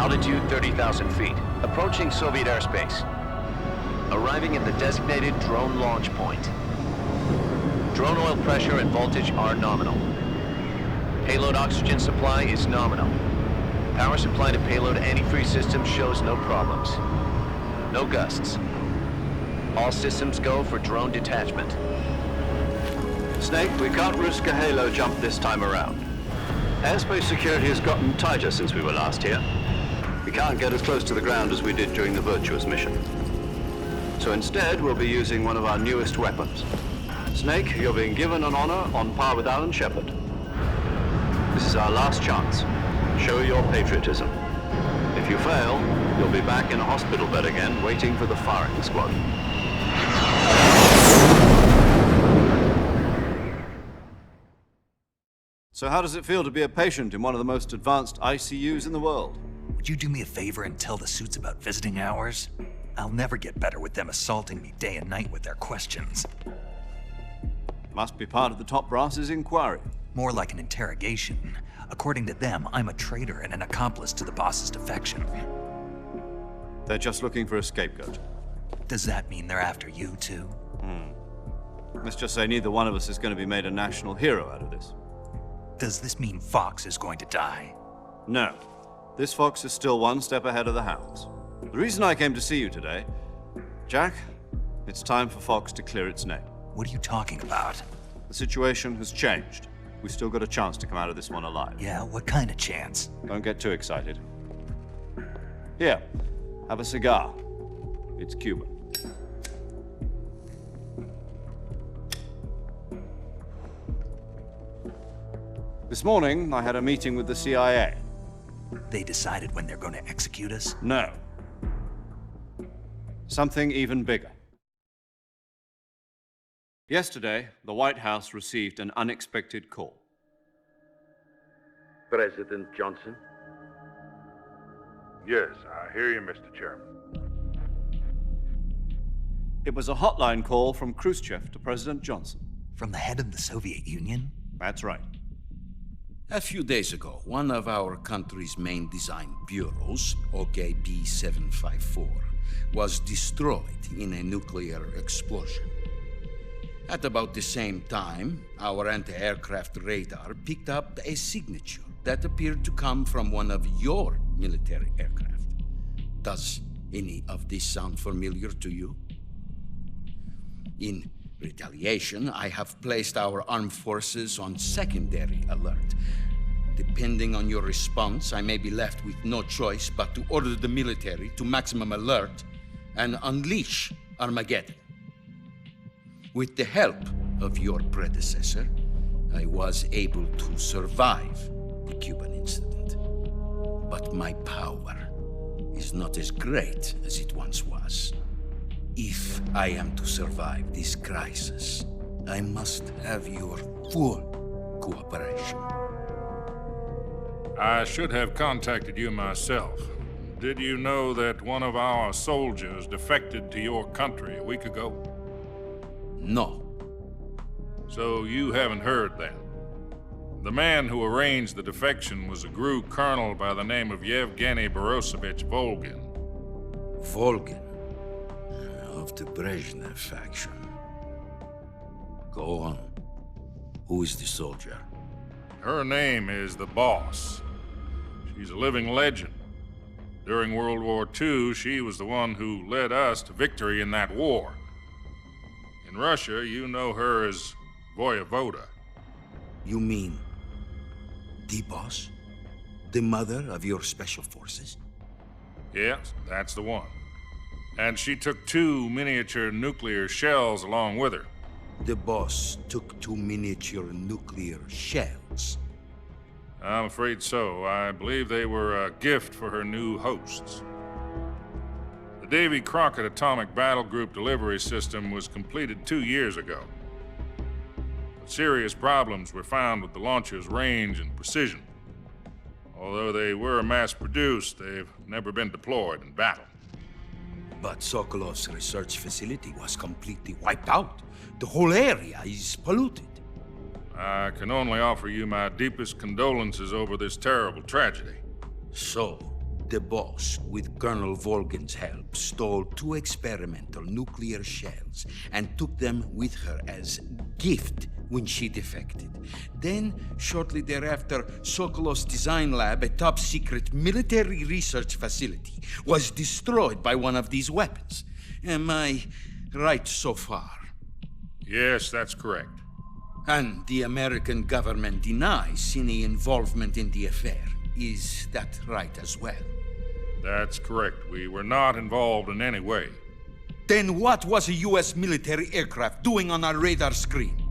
Altitude 30,000 feet. Approaching Soviet airspace. Arriving at the designated drone launch point. Drone oil pressure and voltage are nominal. Payload oxygen supply is nominal. Power supply to payload antifreeze system shows no problems. No gusts. All systems go for drone detachment. Snake, we can't risk a halo jump this time around. Airspace security has gotten tighter since we were last here. We can't get as close to the ground as we did during the Virtuous mission. So instead, we'll be using one of our newest weapons. Snake, you're being given an honor on par with Alan Shepard. This is our last chance. Show your patriotism. If you fail, you'll be back in a hospital bed again, waiting for the firing squad. So how does it feel to be a patient in one of the most advanced ICUs in the world? Would you do me a favor and tell the suits about visiting hours? I'll never get better with them assaulting me day and night with their questions. Must be part of the top brass's inquiry. More like an interrogation. According to them, I'm a traitor and an accomplice to the boss's defection. They're just looking for a scapegoat. Does that mean they're after you, too? Let's just say neither one of us is going to be made a national hero out of this. Does this mean Fox is going to die? No. This fox is still one step ahead of the hounds. The reason I came to see you today, Jack, it's time for Fox to clear its name. What are you talking about? The situation has changed. We've still got a chance to come out of this one alive. Yeah, what kind of chance? Don't get too excited. Here, have a cigar. It's Cuban. This morning, I had a meeting with the CIA. They decided when they're going to execute us? No. Something even bigger. Yesterday, the White House received an unexpected call. President Johnson? Yes, I hear you, Mr. Chairman. It was a hotline call from Khrushchev to President Johnson. From the head of the Soviet Union? That's right. A few days ago, one of our country's main design bureaus, OKB 754, was destroyed in a nuclear explosion. At about the same time, our anti-aircraft radar picked up a signature that appeared to come from one of your military aircraft. Does any of this sound familiar to you? In retaliation, I have placed our armed forces on secondary alert. Depending on your response, I may be left with no choice but to order the military to maximum alert and unleash Armageddon. With the help of your predecessor, I was able to survive the Cuban incident. But my power is not as great as it once was. If I am to survive this crisis, I must have your full cooperation. I should have contacted you myself. Did you know that one of our soldiers defected to your country a week ago? No. So you haven't heard then. The man who arranged the defection was a GRU colonel by the name of Yevgeny Borosovich Volgin. Volgin, of the Brezhnev faction. Go on. Who is the soldier? Her name is the Boss. She's a living legend. During World War II, she was the one who led us to victory in that war. In Russia, you know her as Voyevoda. You mean the boss? The mother of your special forces? Yes, that's the one. And she took 2 miniature nuclear shells along with her. The boss took 2 miniature nuclear shells. I'm afraid so. I believe they were a gift for her new hosts. The Davy Crockett Atomic Battle Group delivery system was completed 2 years ago. But serious problems were found with the launcher's range and precision. Although they were mass-produced, they've never been deployed in battle. But Sokolov's research facility was completely wiped out. The whole area is polluted. I can only offer you my deepest condolences over this terrible tragedy. So, The boss, with Colonel Volgin's help, stole 2 experimental nuclear shells and took them with her as gift when she defected. Then, shortly thereafter, Sokolov's design lab, a top-secret military research facility, was destroyed by one of these weapons. Am I right so far? Yes, that's correct. And the American government denies any involvement in the affair. Is that right as well? That's correct. We were not involved in any way. Then what was a U.S. military aircraft doing on our radar screen?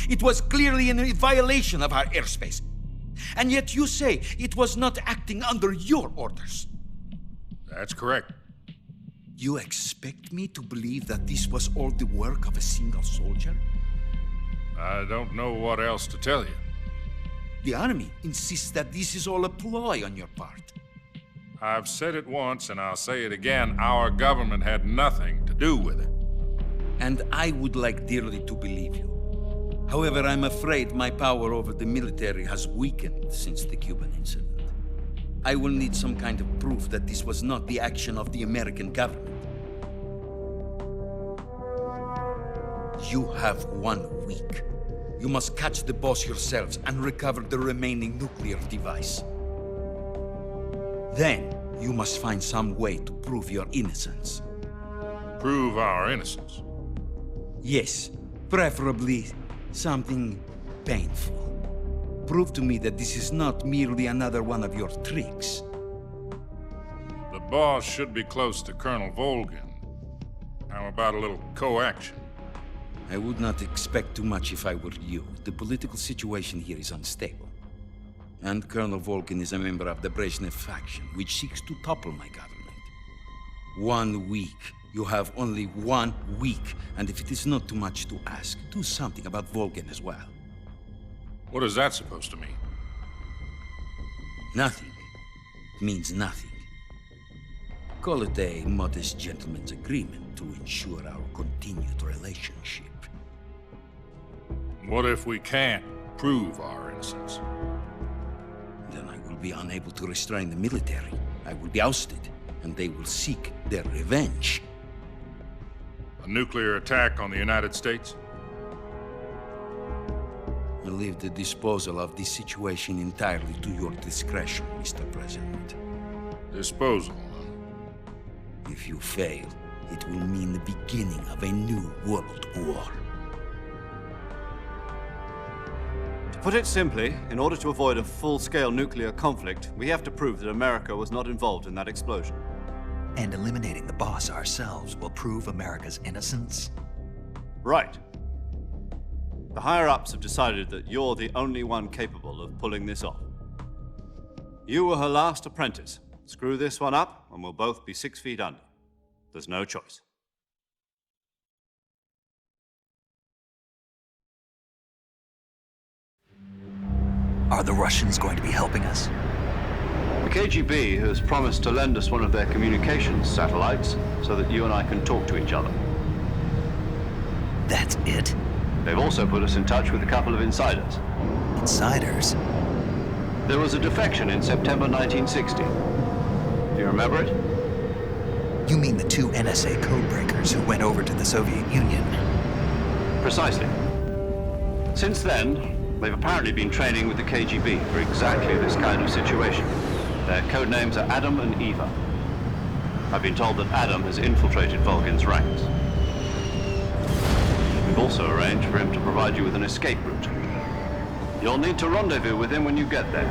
It was clearly in violation of our airspace. And yet you say it was not acting under your orders. That's correct. You expect me to believe that this was all the work of a single soldier? I don't know what else to tell you. The Army insists that this is all a ploy on your part. I've said it once, and I'll say it again. Our government had nothing to do with it. And I would like dearly to believe you. However, I'm afraid my power over the military has weakened since the Cuban incident. I will need some kind of proof that this was not the action of the American government. You have 1 week. You must catch the boss yourselves and recover the remaining nuclear device. Then, you must find some way to prove your innocence. Prove our innocence. Yes, preferably something painful. Prove to me that this is not merely another one of your tricks. The boss should be close to Colonel Volgin. How about a little coaction? I would not expect too much if I were you. The political situation here is unstable. And Colonel Volgin is a member of the Brezhnev faction, which seeks to topple my government. 1 week. You have only 1 week. And if it is not too much to ask, do something about Volgin as well. What is that supposed to mean? Nothing means nothing. Call it a modest gentleman's agreement to ensure our continued relationship. What if we can't prove our innocence? Then I will be unable to restrain the military. I will be ousted, and they will seek their revenge. A nuclear attack on the United States? I leave the disposal of this situation entirely to your discretion, Mr. President. Disposal. If you fail, it will mean the beginning of a new world war. To put it simply, in order to avoid a full-scale nuclear conflict, we have to prove that America was not involved in that explosion. And eliminating the boss ourselves will prove America's innocence? Right. The higher-ups have decided that you're the only one capable of pulling this off. You were her last apprentice. Screw this one up, and we'll both be 6 feet under. There's no choice. Are the Russians going to be helping us? The KGB has promised to lend us one of their communications satellites so that you and I can talk to each other. That's it? They've also put us in touch with a couple of insiders. Insiders? There was a defection in September 1960. Do you remember it? You mean the 2 NSA codebreakers who went over to the Soviet Union? Precisely. Since then, they've apparently been training with the KGB for exactly this kind of situation. Their code names are Adam and Eva. I've been told that Adam has infiltrated Volgin's ranks. We've also arranged for him to provide you with an escape route. You'll need to rendezvous with him when you get there.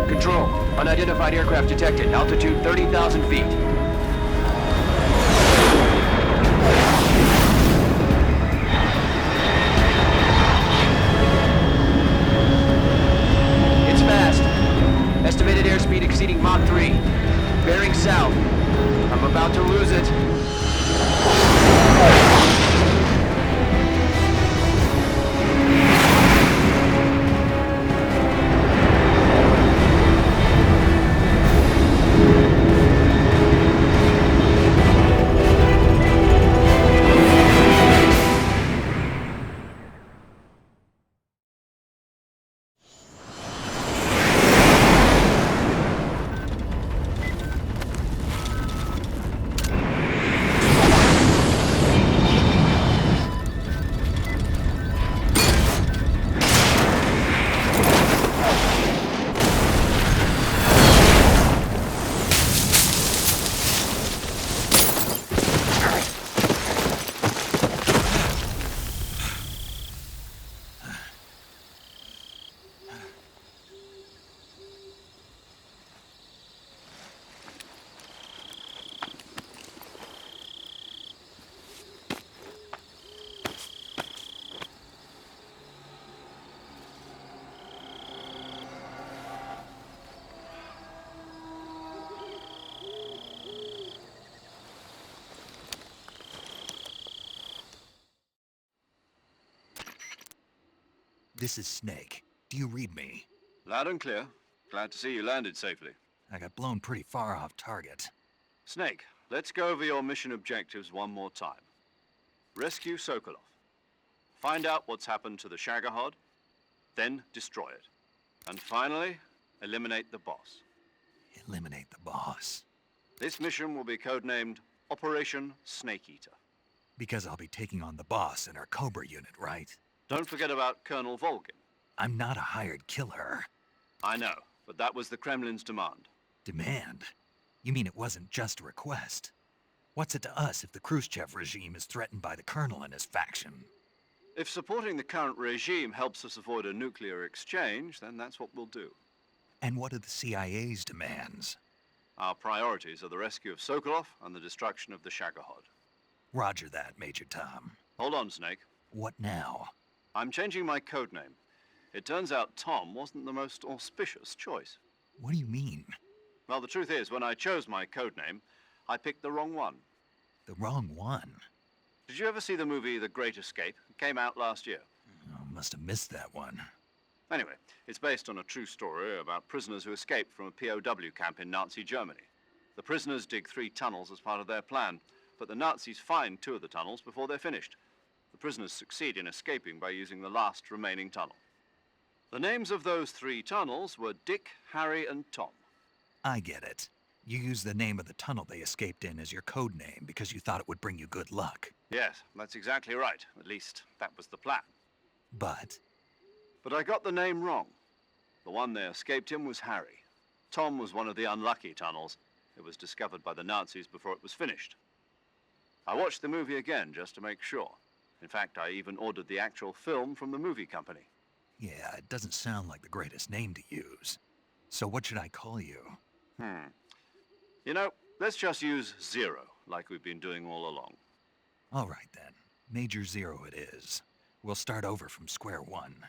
Control, unidentified aircraft detected. Altitude 30,000 feet. It's fast. Estimated airspeed exceeding Mach 3. Bearing south. I'm about to lose it. This is Snake. Do you read me? Loud and clear. Glad to see you landed safely. I got blown pretty far off target. Snake, let's go over your mission objectives one more time. Rescue Sokolov. Find out what's happened to the Shagohod, then destroy it. And finally, eliminate the boss. Eliminate the boss. This mission will be codenamed Operation Snake Eater. Because I'll be taking on the boss in our Cobra unit, right? Don't forget about Colonel Volgin. I'm not a hired killer. I know, but that was the Kremlin's demand. Demand? You mean it wasn't just a request? What's it to us if the Khrushchev regime is threatened by the Colonel and his faction? If supporting the current regime helps us avoid a nuclear exchange, then that's what we'll do. And what are the CIA's demands? Our priorities are the rescue of Sokolov and the destruction of the Shagohod. Roger that, Major Tom. Hold on, Snake. What now? I'm changing my codename. It turns out Tom wasn't the most auspicious choice. What do you mean? Well, the truth is, when I chose my codename, I picked the wrong one. The wrong one? Did you ever see the movie The Great Escape? It came out last year. Oh, must have missed that one. Anyway, it's based on a true story about prisoners who escaped from a POW camp in Nazi Germany. The prisoners dig 3 tunnels as part of their plan, but the Nazis find 2 of the tunnels before they're finished. The prisoners succeed in escaping by using the last remaining tunnel. The names of those 3 tunnels were Dick, Harry, and Tom. I get it. You used the name of the tunnel they escaped in as your code name because you thought it would bring you good luck. Yes, that's exactly right. At least, that was the plan. But But I got the name wrong. The one they escaped in was Harry. Tom was one of the unlucky tunnels. It was discovered by the Nazis before it was finished. I watched the movie again just to make sure. In fact, I even ordered the actual film from the movie company. yeah, it doesn't sound like the greatest name to use. So what should I call you? You know, let's just use Zero, like we've been doing all along. All right then. Major Zero it is. We'll start over from square one.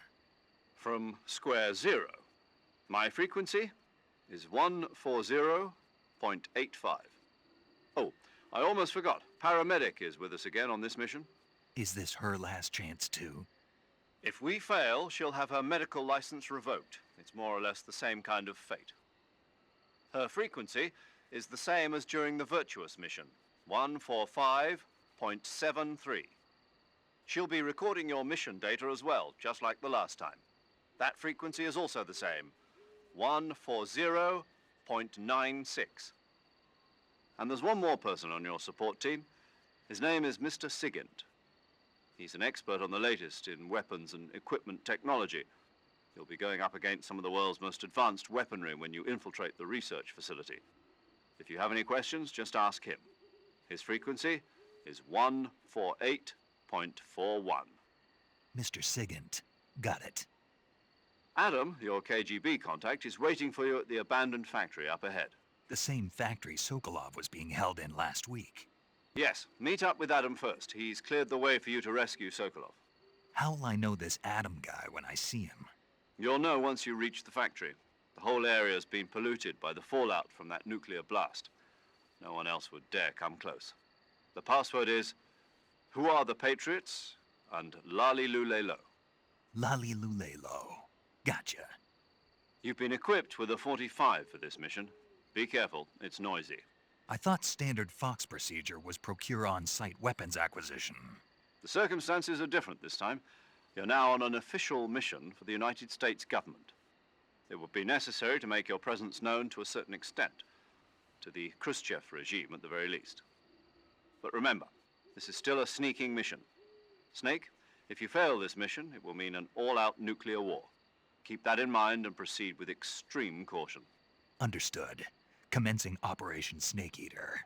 From square 0. My frequency is 140.85. Oh, I almost forgot. Paramedic is with us again on this mission. Is this her last chance too? If we fail, she'll have her medical license revoked. It's more or less the same kind of fate. Her frequency is the same as during the Virtuous mission, 145.73. She'll be recording your mission data as well, just like the last time. That frequency is also the same, 140.96. And there's one more person on your support team. His name is Mr. Sigint. He's an expert on the latest in weapons and equipment technology. You'll be going up against some of the world's most advanced weaponry when you infiltrate the research facility. If you have any questions, just ask him. His frequency is 148.41. Mr. Sigint. Got it. Adam, your KGB contact, is waiting for you at the abandoned factory up ahead. The same factory Sokolov was being held in last week. Yes, meet up with Adam first. He's cleared the way for you to rescue Sokolov. How'll I know this Adam guy when I see him? You'll know once you reach the factory. The whole area's been polluted by the fallout from that nuclear blast. No one else would dare come close. The password is, "Who are the Patriots?" and "Lali Lulelo." Lali Lulelo. Gotcha. You've been equipped with a 45 for this mission. Be careful, it's noisy. I thought standard Fox procedure was procure on-site weapons acquisition. The circumstances are different this time. You're now on an official mission for the United States government. It would be necessary to make your presence known to a certain extent, to the Khrushchev regime at the very least. But remember, this is still a sneaking mission. Snake, if you fail this mission, it will mean an all-out nuclear war. Keep that in mind and proceed with extreme caution. Understood. Commencing Operation Snake Eater.